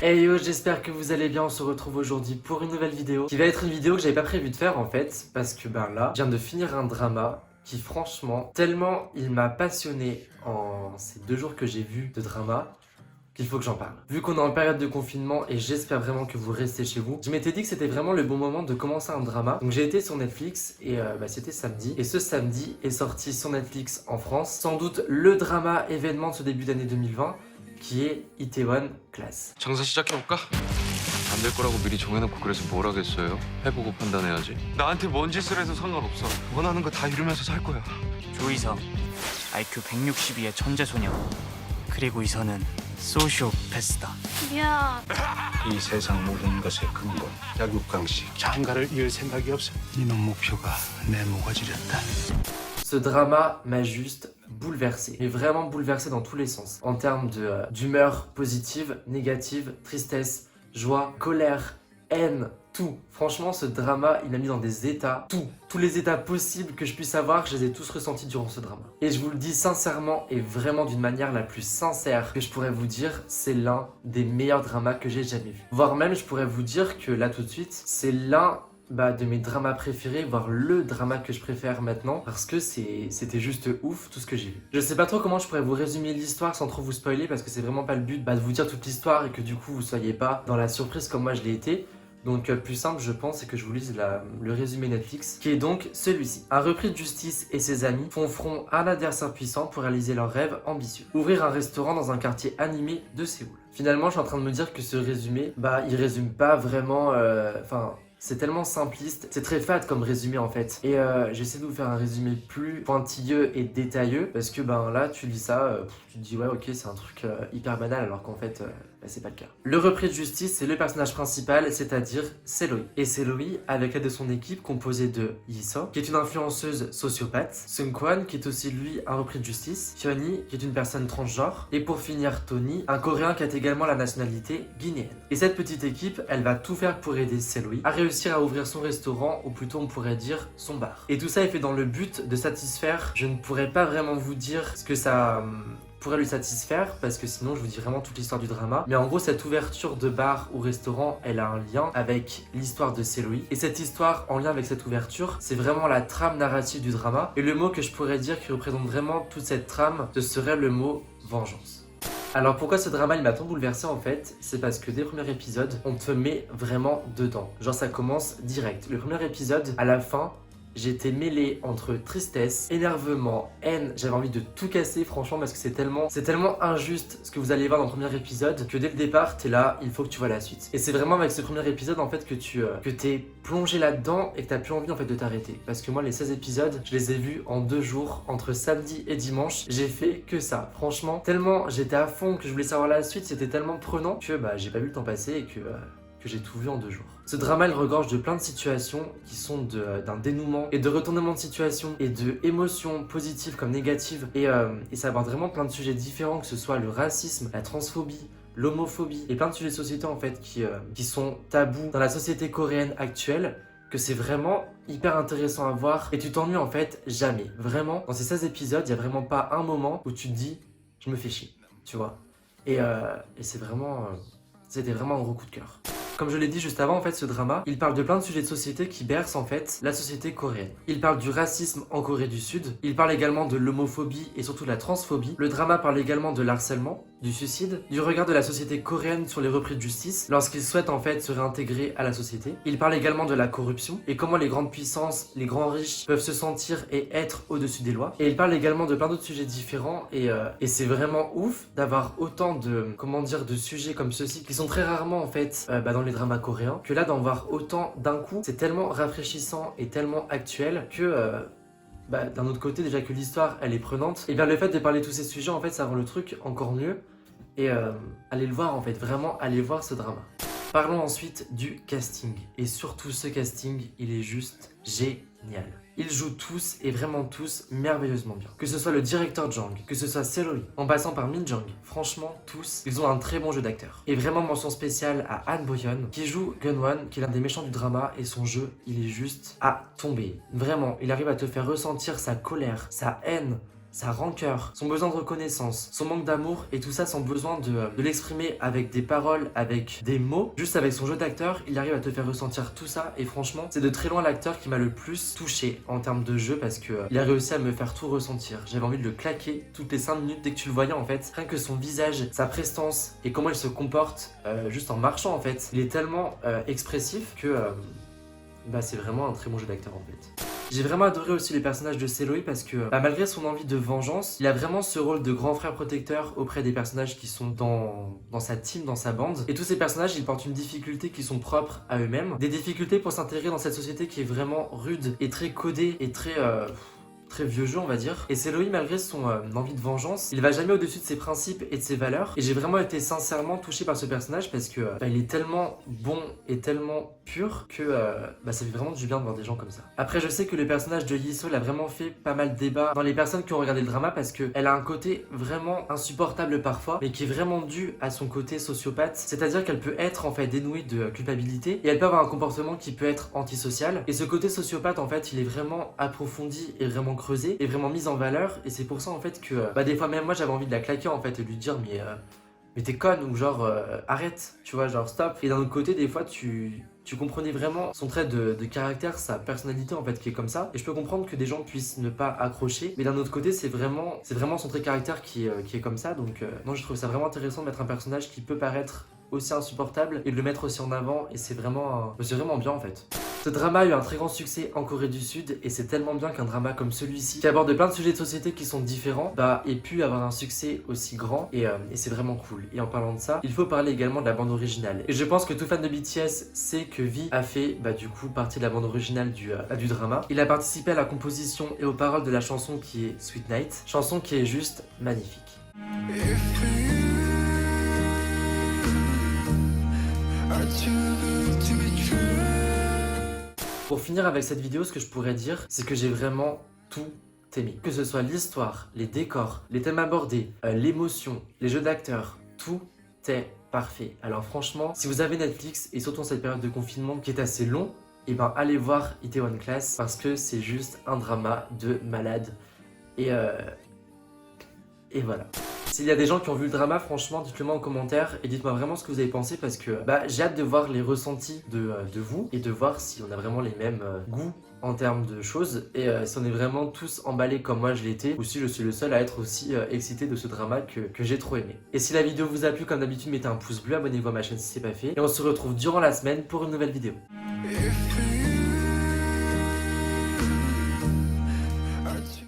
Hey yo, j'espère que vous allez bien, on se retrouve aujourd'hui pour une nouvelle vidéo qui va être une vidéo que j'avais pas prévu de faire en fait parce que là, je viens de finir un drama qui franchement, tellement il m'a passionné en ces 2 jours que j'ai vu de drama qu'il faut que j'en parle. Vu qu'on est en période de confinement et j'espère vraiment que vous restez chez vous, je m'étais dit que c'était vraiment le bon moment de commencer un drama. Donc j'ai été sur Netflix et c'était samedi. Et ce samedi est sorti sur Netflix en France, sans doute le drama événement de ce début d'année 2020 qui est Itaewon Class. 장사 시작해볼까? 안 될 거라고 미리 정해놓고 그래서 뭘 하겠어요? 해보고 판단해야지. 나한테 뭔 짓을 해도 상관없어. 원하는 거 다 이루면서 살 거야. 조이성, IQ 162의 천재소녀. 그리고 이선은 소시오패스다. 야, 이 세상 모든 것의 근본 약육강식 장가를 이을 생각이 없어. 이놈 목표가 내 모가지렸다. Ce drama m'a juste bouleversé, mais vraiment bouleversé dans tous les sens, en termes d'humeur positive, négative, tristesse, joie, colère, haine, tout. Franchement, ce drama, il m'a mis dans des états, tous les états possibles que je puisse avoir, je les ai tous ressentis durant ce drama. Et je vous le dis sincèrement et vraiment d'une manière la plus sincère que je pourrais vous dire, c'est l'un des meilleurs dramas que j'ai jamais vu. Voire même, je pourrais vous dire que là tout de suite, c'est l'un de mes dramas préférés, voire le drama que je préfère maintenant, parce que c'était juste ouf tout ce que j'ai vu. Je sais pas trop comment je pourrais vous résumer l'histoire sans trop vous spoiler, parce que c'est vraiment pas le but de vous dire toute l'histoire et que du coup vous soyez pas dans la surprise comme moi je l'ai été. Donc plus simple je pense c'est que je vous lise le résumé Netflix, qui est donc celui-ci. Un repris de justice et ses amis font front à un adversaire puissant pour réaliser leur rêve ambitieux. Ouvrir un restaurant dans un quartier animé de Séoul. Finalement je suis en train de me dire que ce résumé, il résume pas vraiment, c'est tellement simpliste, c'est très fade comme résumé en fait. Et j'essaie de vous faire un résumé plus pointilleux et détailleux, parce que là tu lis ça, tu te dis ouais ok c'est un truc hyper banal, alors qu'en fait c'est pas le cas. Le repris de justice, c'est le personnage principal, c'est-à-dire Seloy. Et Seloy, avec l'aide de son équipe composée de Yiso, qui est une influenceuse sociopathe, Seungkwan, qui est aussi lui un repris de justice, Hyuni, qui est une personne transgenre, et pour finir Tony, un coréen qui a également la nationalité guinéenne. Et cette petite équipe, elle va tout faire pour aider Seloy à réussir à ouvrir son restaurant, ou plutôt on pourrait dire son bar. Et tout ça est fait dans le but de satisfaire, je ne pourrais pas vraiment vous dire ce que ça pourrait lui satisfaire, parce que sinon je vous dis vraiment toute l'histoire du drama, mais en gros cette ouverture de bar ou restaurant, elle a un lien avec l'histoire de Seloy, et cette histoire en lien avec cette ouverture, c'est vraiment la trame narrative du drama, et le mot que je pourrais dire qui représente vraiment toute cette trame, ce serait le mot vengeance. Alors pourquoi ce drama il m'a tant bouleversé en fait, c'est parce que dès le premier épisode, on te met vraiment dedans, genre ça commence direct. Le premier épisode, à la fin, j'étais mêlé entre tristesse, énervement, haine, j'avais envie de tout casser franchement, parce que c'est tellement injuste ce que vous allez voir dans le premier épisode, que dès le départ t'es là, il faut que tu vois la suite. Et c'est vraiment avec ce premier épisode en fait que t'es plongé là-dedans et que t'as plus envie en fait de t'arrêter. Parce que moi les 16 épisodes, je les ai vus en 2 jours, entre samedi et dimanche, j'ai fait que ça. Franchement, tellement j'étais à fond que je voulais savoir la suite, c'était tellement prenant que j'ai pas vu le temps passer et que j'ai tout vu en 2 jours. Ce drama il regorge de plein de situations qui sont d'un dénouement et de retournement de situation et de émotions positives comme négatives, et ça aborde vraiment plein de sujets différents, que ce soit le racisme, la transphobie, l'homophobie et plein de sujets de société en fait qui sont tabous dans la société coréenne actuelle, que c'est vraiment hyper intéressant à voir et tu t'ennuies en fait jamais. Vraiment, dans ces 16 épisodes, il n'y a vraiment pas un moment où tu te dis je me fais chier, tu vois. Et c'est vraiment, c'était vraiment un gros coup de cœur. Comme je l'ai dit juste avant, en fait, ce drama, il parle de plein de sujets de société qui bercent en fait la société coréenne. Il parle du racisme en Corée du Sud, il parle également de l'homophobie et surtout de la transphobie. Le drama parle également de l'harcèlement, du suicide, du regard de la société coréenne sur les repris de justice lorsqu'ils souhaitent en fait se réintégrer à la société. Il parle également de la corruption et comment les grandes puissances, les grands riches peuvent se sentir et être au-dessus des lois. Et il parle également de plein d'autres sujets différents, et c'est vraiment ouf d'avoir autant de, de sujets comme ceux-ci qui sont très rarement en fait dans les dramas coréens, que là d'en voir autant d'un coup, c'est tellement rafraîchissant et tellement actuel que d'un autre côté, déjà que l'histoire elle est prenante, et bien le fait de parler de tous ces sujets en fait ça rend le truc encore mieux, et allez le voir en fait, vraiment allez voir ce drama. Parlons ensuite du casting, et surtout ce casting il est juste génial. Ils jouent tous, et vraiment tous, merveilleusement bien. Que ce soit le directeur Jang, que ce soit Seloy, en passant par Min Jung, franchement, tous, ils ont un très bon jeu d'acteur. Et vraiment mention spéciale à Han Bo-yeon, qui joue Gun-won, qui est l'un des méchants du drama, et son jeu, il est juste à tomber. Vraiment, il arrive à te faire ressentir sa colère, sa haine, sa rancœur, son besoin de reconnaissance, son manque d'amour et tout ça sans besoin de l'exprimer avec des paroles, avec des mots. Juste avec son jeu d'acteur, il arrive à te faire ressentir tout ça et franchement, c'est de très loin l'acteur qui m'a le plus touché en termes de jeu parce que il a réussi à me faire tout ressentir. J'avais envie de le claquer toutes les 5 minutes dès que tu le voyais en fait. Rien que son visage, sa prestance et comment il se comporte juste en marchant en fait. Il est tellement expressif que c'est vraiment un très bon jeu d'acteur en fait. J'ai vraiment adoré aussi les personnages de Seloy parce que malgré son envie de vengeance, il a vraiment ce rôle de grand frère protecteur auprès des personnages qui sont dans sa team, dans sa bande. Et tous ces personnages, ils portent une difficulté qui sont propres à eux-mêmes. Des difficultés pour s'intégrer dans cette société qui est vraiment rude et très codée et très vieux jeu on va dire. Et Seloy, malgré son envie de vengeance, il va jamais au-dessus de ses principes et de ses valeurs. Et j'ai vraiment été sincèrement touché par ce personnage parce que il est tellement bon et tellement pur que ça fait vraiment du bien de voir des gens comme ça. Après je sais que le personnage de Yisol a vraiment fait pas mal de débats dans les personnes qui ont regardé le drama parce qu'elle a un côté vraiment insupportable parfois mais qui est vraiment dû à son côté sociopathe. C'est-à-dire qu'elle peut être en fait dénouée de culpabilité et elle peut avoir un comportement qui peut être antisocial. Et ce côté sociopathe en fait il est vraiment approfondi et vraiment creusé et vraiment mis en valeur et c'est pour ça en fait que des fois même moi j'avais envie de la claquer en fait et de lui dire mais t'es conne ou genre arrête, tu vois, genre stop. Et d'un autre côté des fois tu comprenais vraiment son trait de caractère, sa personnalité en fait qui est comme ça. Et je peux comprendre que des gens puissent ne pas accrocher, mais d'un autre côté c'est vraiment son trait de caractère qui est comme ça. Donc non, je trouve ça vraiment intéressant de mettre un personnage qui peut paraître aussi insupportable et de le mettre aussi en avant et c'est vraiment bien en fait. Ce drama a eu un très grand succès en Corée du Sud et c'est tellement bien qu'un drama comme celui-ci qui aborde plein de sujets de société qui sont différents ait pu avoir un succès aussi grand et c'est vraiment cool. Et en parlant de ça, il faut parler également de la bande originale. Et je pense que tout fan de BTS sait que V a fait du coup partie de la bande originale du drama. Il a participé à la composition et aux paroles de la chanson qui est Sweet Night, chanson qui est juste magnifique. Pour finir avec cette vidéo, ce que je pourrais dire, c'est que j'ai vraiment tout aimé. Que ce soit l'histoire, les décors, les thèmes abordés, l'émotion, les jeux d'acteurs, tout est parfait. Alors franchement, si vous avez Netflix, et surtout en cette période de confinement qui est assez long, allez voir Itaewon Class parce que c'est juste un drama de malade. Et voilà. S'il y a des gens qui ont vu le drama, franchement, dites-le moi en commentaire et dites-moi vraiment ce que vous avez pensé parce que j'ai hâte de voir les ressentis de vous et de voir si on a vraiment les mêmes goûts en termes de choses et si on est vraiment tous emballés comme moi je l'étais ou si je suis le seul à être aussi excité de ce drama que j'ai trop aimé. Et si la vidéo vous a plu, comme d'habitude, mettez un pouce bleu, abonnez-vous à ma chaîne si c'est pas fait et on se retrouve durant la semaine pour une nouvelle vidéo.